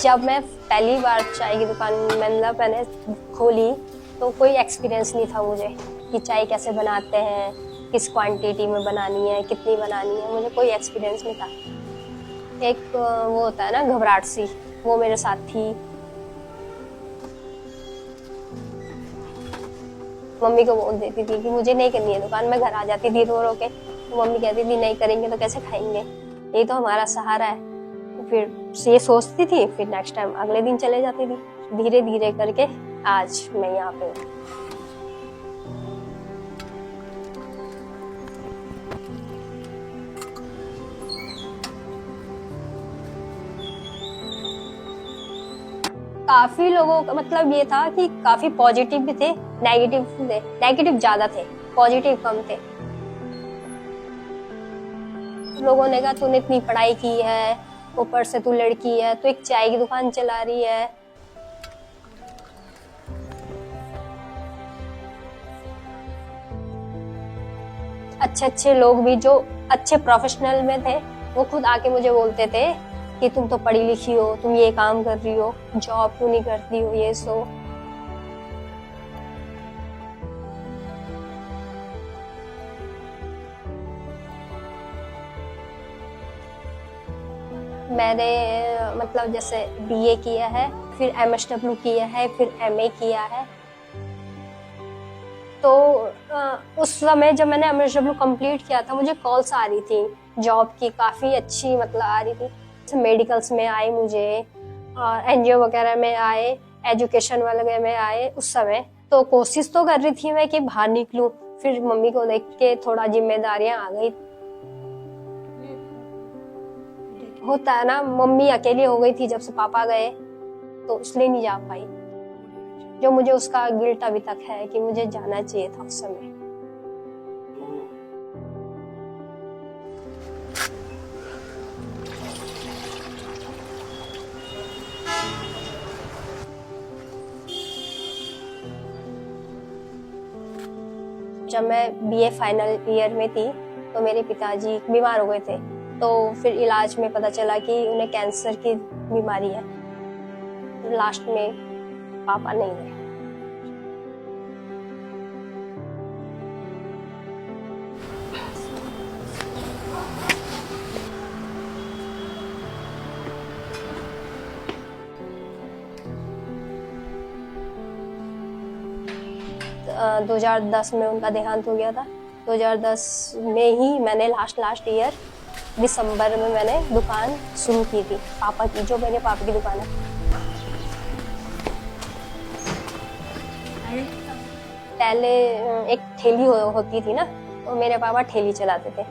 जब मैं पहली बार चाय की दुकान मतलब मैंने खोली तो कोई एक्सपीरियंस नहीं था मुझे कि चाय कैसे बनाते हैं, किस क्वांटिटी में बनानी है, कितनी बनानी है, मुझे कोई एक्सपीरियंस नहीं था। एक वो होता है ना घबराहट सी, वो मेरे साथ थी। मम्मी को बोल देती थी कि मुझे नहीं करनी है दुकान, मैं घर आ जाती थी रो रो के, तो मम्मी कहती थी नहीं करेंगे तो कैसे खाएंगे, ये तो हमारा सहारा है। तो फिर ये सोचती थी, फिर नेक्स्ट टाइम अगले दिन चले जाती थी। धीरे धीरे करके आज मैं यहाँ पे हूँ। काफी लोगों का मतलब ये था कि काफी पॉजिटिव भी थे, नेगेटिव थे। नेगेटिव ज्यादा थे, पॉजिटिव कम थे। लोगों ने कहा तूने इतनी पढ़ाई की है, ऊपर से तू लड़की है, तो एक चाय की दुकान चला रही है। अच्छे अच्छे लोग भी जो अच्छे प्रोफेशनल में थे, वो खुद आके मुझे बोलते थे कि तुम तो पढ़ी लिखी हो, तुम ये काम कर रही हो, जॉब क्यों नहीं करती हो, ये सो। मैंने मतलब जैसे बीए किया है, फिर एमएसडब्ल्यू किया है, फिर एमए किया है। तो उस समय जब मैंने एमएसडब्ल्यू कंप्लीट किया था, मुझे कॉल्स आ रही थी जॉब की, काफ़ी अच्छी मतलब आ रही थी। मेडिकल्स में आए मुझे, और एनजीओ वगैरह में आए, एजुकेशन वगैरह में आए उस समय। तो कोशिश तो कर रही थी मैं कि बाहर निकलूं, फिर मम्मी को देख के थोड़ा जिम्मेदारियां आ गई। होता है ना, मम्मी अकेली हो गई थी जब से पापा गए, तो इसलिए नहीं जा पाई। जो मुझे उसका गिल्ट अभी तक है कि मुझे जाना चाहिए था उस समय। जब मैं बीए फाइनल ईयर में थी तो मेरे पिताजी बीमार हो गए थे, तो फिर इलाज में पता चला कि उन्हें कैंसर की बीमारी है। लास्ट में पापा नहीं रहे। 2010 में उनका देहांत हो गया था। 2010 में ही मैंने लास्ट ईयर दिसंबर में मैंने दुकान शुरू की थी पापा की, जो मेरे पापा की दुकान है। पहले एक ठेली होती थी ना, तो मेरे पापा ठेली चलाते थे,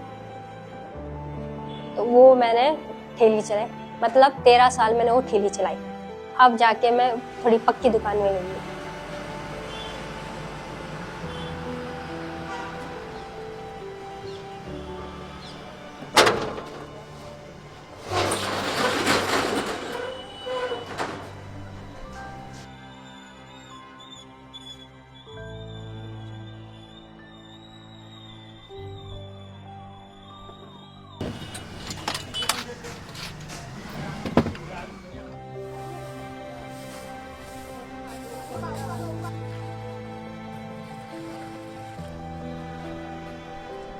तो वो मैंने ठेली चलाई, मतलब 13 साल मैंने वो ठेली चलाई। अब जाके मैं थोड़ी पक्की दुकान में गई।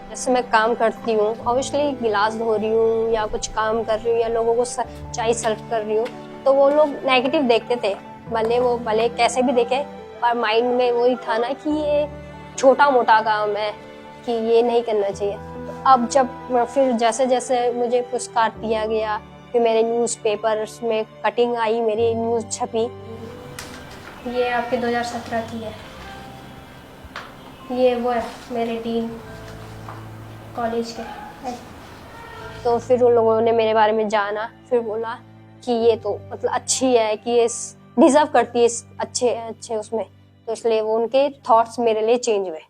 जैसे मैं काम करती हूँ, ऑब्वियसली गिलास धो रही हूँ या कुछ काम कर रही हूँ या लोगों को चाय सर्व कर रही हूँ, तो वो लोग नेगेटिव देखते थे, भले कैसे भी देखे, पर माइंड में वही था ना कि ये छोटा मोटा काम है, कि ये नहीं करना चाहिए। तो अब जब फिर जैसे जैसे मुझे पुरस्कार दिया गया, फिर मेरे न्यूज़पेपर्स में कटिंग आई, मेरी न्यूज़ छपी। ये आपके 2017 की है, ये वो है मेरे डीन कॉलेज के। तो फिर उन लोगों ने मेरे बारे में जाना, फिर बोला कि ये तो मतलब अच्छी है, कि ये डिजर्व करती है अच्छे उसमें, तो इसलिए वो उनके थॉट्स मेरे लिए चेंज हुए।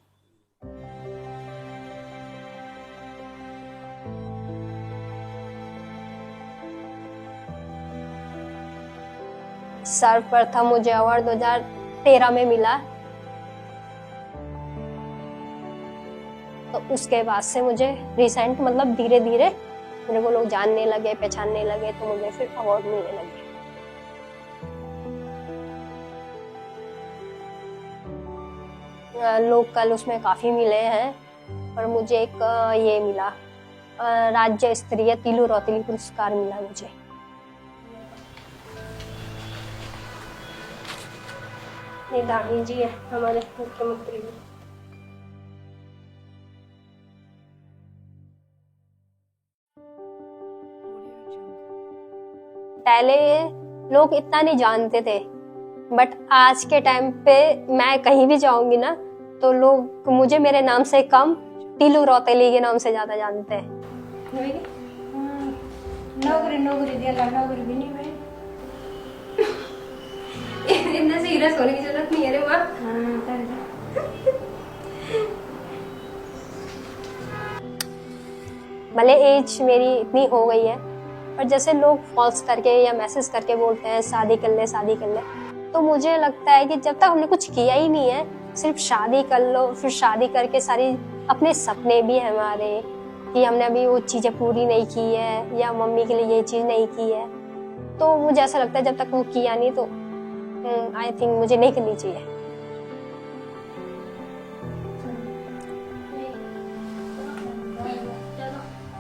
सर्वप्रथम मुझे अवार्ड 2013 में मिला, तो उसके बाद से मुझे रिसेंट मतलब धीरे धीरे मेरे को लोग जानने लगे, पहचानने लगे, तो मुझे फिर अवार्ड मिलने लगे। लोकल उसमें काफ़ी मिले हैं, और मुझे एक ये मिला राज्य स्तरीय तीलू रौतेली पुरस्कार मिला मुझे। ये दाढ़ी जी है हमारे मुख्यमंत्री जी। पहले लोग इतना नहीं जानते थे, बट आज के टाइम पे मैं कहीं भी जाऊंगी ना तो लोग मुझे मेरे नाम से कम तीलू रौतेली के नाम से ज्यादा जानते हैं। नौकरी नौकरी दिया नौकरी भी नहीं भाई। इतना सीरियस होने की जरूरत नहीं है रे माँ। भले एज मेरी इतनी हो गई है, पर जैसे लोग फॉल्स करके या मैसेज करके बोलते हैं शादी कर ले शादी कर ले, तो मुझे लगता है कि जब तक हमने कुछ किया ही नहीं है, सिर्फ शादी कर लो, फिर शादी करके सारी अपने सपने भी हैं हमारे कि हमने अभी वो चीज़ें पूरी नहीं की है या मम्मी के लिए ये चीज़ नहीं की है, तो मुझे ऐसा लगता है जब तक वो किया नहीं तो आई थिंक मुझे नहीं करनी चाहिए।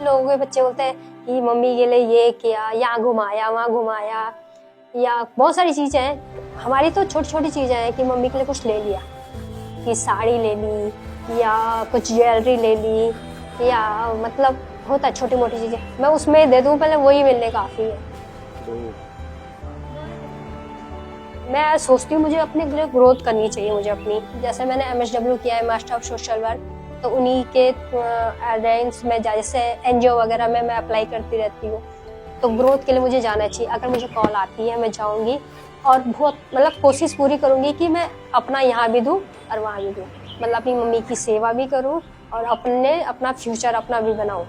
लोगों के बच्चे बोलते हैं कि मम्मी के लिए ये किया, यहाँ घुमाया वहाँ घुमाया, या बहुत सारी चीज़ें हैं। हमारी तो छोटी छोटी चीज़ें हैं कि मम्मी के लिए कुछ ले लिया, कि साड़ी ले ली या कुछ ज्वेलरी ले ली, या मतलब होता है छोटी मोटी चीज़ें, मैं उसमें दे दूँ पहले वही मिलने काफ़ी है। मैं सोचती हूँ मुझे अपने लिए ग्रोथ करनी चाहिए मुझे अपनी। जैसे मैंने MSW किया है, मास्टर ऑफ सोशल वर्क, तो उन्हीं के रैंक्स में जैसे NGO वगैरह में मैं अप्लाई करती रहती हूँ, तो ग्रोथ के लिए मुझे जाना चाहिए। अगर मुझे कॉल आती है मैं जाऊँगी और बहुत मतलब कोशिश पूरी करूँगी कि मैं अपना यहाँ भी दूँ और वहाँ भी दूँ, मतलब अपनी मम्मी की सेवा भी करूँ और अपना फ्यूचर अपना भी बनाऊँ।